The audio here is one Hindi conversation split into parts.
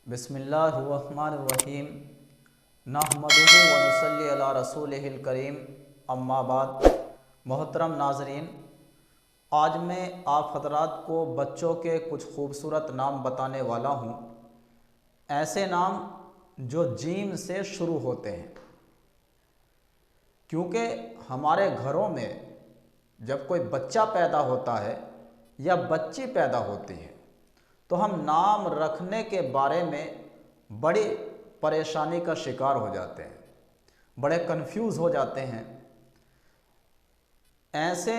बिस्मिल्लाहिर्रहमानिर्रहीम नहमदुहु व नुसल्ली अला रसूलिहिल करीम अम्मा बाद। मोहतरम नाज़रीन, आज मैं आप हज़रात को बच्चों के कुछ खूबसूरत नाम बताने वाला हूँ। ऐसे नाम जो जीम से शुरू होते हैं, क्योंकि हमारे घरों में जब कोई बच्चा पैदा होता है या बच्ची पैदा होती है तो हम नाम रखने के बारे में बड़ी परेशानी का शिकार हो जाते हैं, बड़े कंफ्यूज हो जाते हैं। ऐसे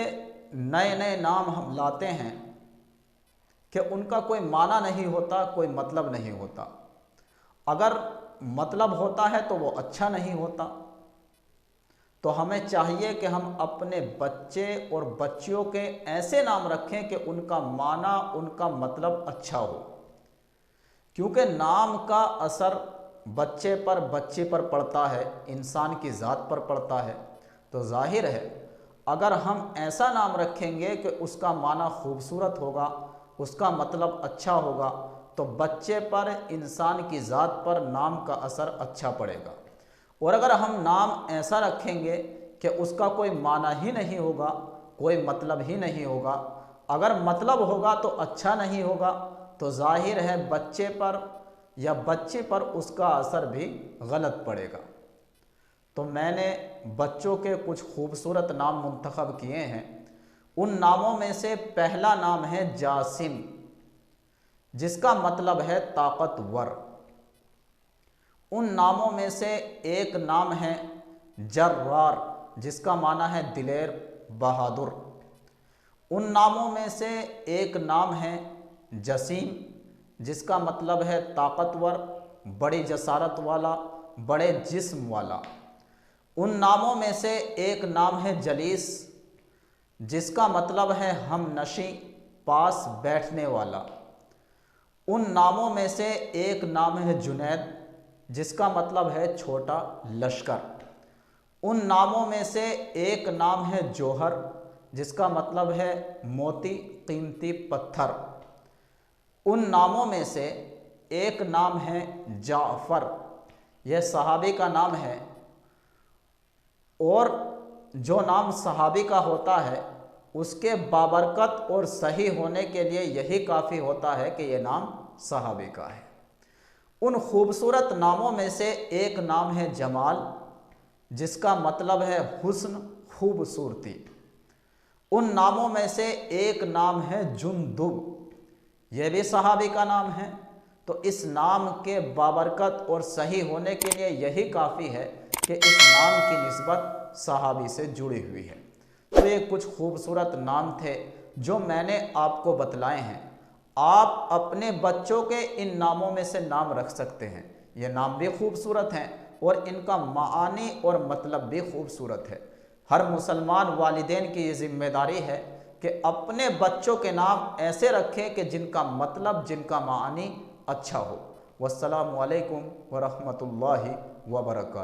नए नए नाम हम लाते हैं कि उनका कोई माना नहीं होता, कोई मतलब नहीं होता। अगर मतलब होता है तो वो अच्छा नहीं होता। तो हमें चाहिए कि हम अपने बच्चे और बच्चियों के ऐसे नाम रखें कि उनका माना, उनका मतलब अच्छा हो, क्योंकि नाम का असर बच्चे पर, बच्ची पर पड़ता है, इंसान की ज़ात पर पड़ता है। तो जाहिर है अगर हम ऐसा नाम रखेंगे कि उसका माना खूबसूरत होगा, उसका मतलब अच्छा होगा, तो बच्चे पर, इंसान की ज़ात पर नाम का असर अच्छा पड़ेगा। और अगर हम नाम ऐसा रखेंगे कि उसका कोई माना ही नहीं होगा, कोई मतलब ही नहीं होगा, अगर मतलब होगा तो अच्छा नहीं होगा, तो जाहिर है बच्चे पर या बच्ची पर उसका असर भी गलत पड़ेगा। तो मैंने बच्चों के कुछ खूबसूरत नाम मुंतखब किए हैं। उन नामों में से पहला नाम है जासिम, जिसका मतलब है ताकतवर। उन नामों में से एक नाम है जर्रार, जिसका माना है दिलेर, बहादुर। उन नामों में से एक नाम है जसीम, जिसका मतलब है ताकतवर, बड़ी जसारत वाला, बड़े जिस्म वाला। उन नामों में से एक नाम है जलीस, जिसका मतलब है हम नशी, पास बैठने वाला। उन नामों में से एक नाम है जुनैद, जिसका मतलब है छोटा लश्कर। उन नामों में से एक नाम है जौहर, जिसका मतलब है मोती, कीमती पत्थर। उन नामों में से एक नाम है जाफ़र, यह सहाबी का नाम है। और जो नाम सहाबी का होता है उसके बाबरकत और सही होने के लिए यही काफ़ी होता है कि यह नाम सहाबी का है। उन खूबसूरत नामों में से एक नाम है जमाल, जिसका मतलब है हुस्न, खूबसूरती। उन नामों में से एक नाम है जुंदुब, यह भी सहाबी का नाम है। तो इस नाम के बाबरकत और सही होने के लिए यही काफ़ी है कि इस नाम की निस्बत सहाबी से जुड़ी हुई है। तो ये कुछ खूबसूरत नाम थे जो मैंने आपको बतलाए हैं। आप अपने बच्चों के इन नामों में से नाम रख सकते हैं। ये नाम भी खूबसूरत हैं और इनका मानी और मतलब भी खूबसूरत है। हर मुसलमान वालिदैन की ये जिम्मेदारी है कि अपने बच्चों के नाम ऐसे रखें कि जिनका मतलब, जिनका मानी अच्छा हो। वस्सलामु अलैकुम व रहमतुल्लाहि व बरकातहू।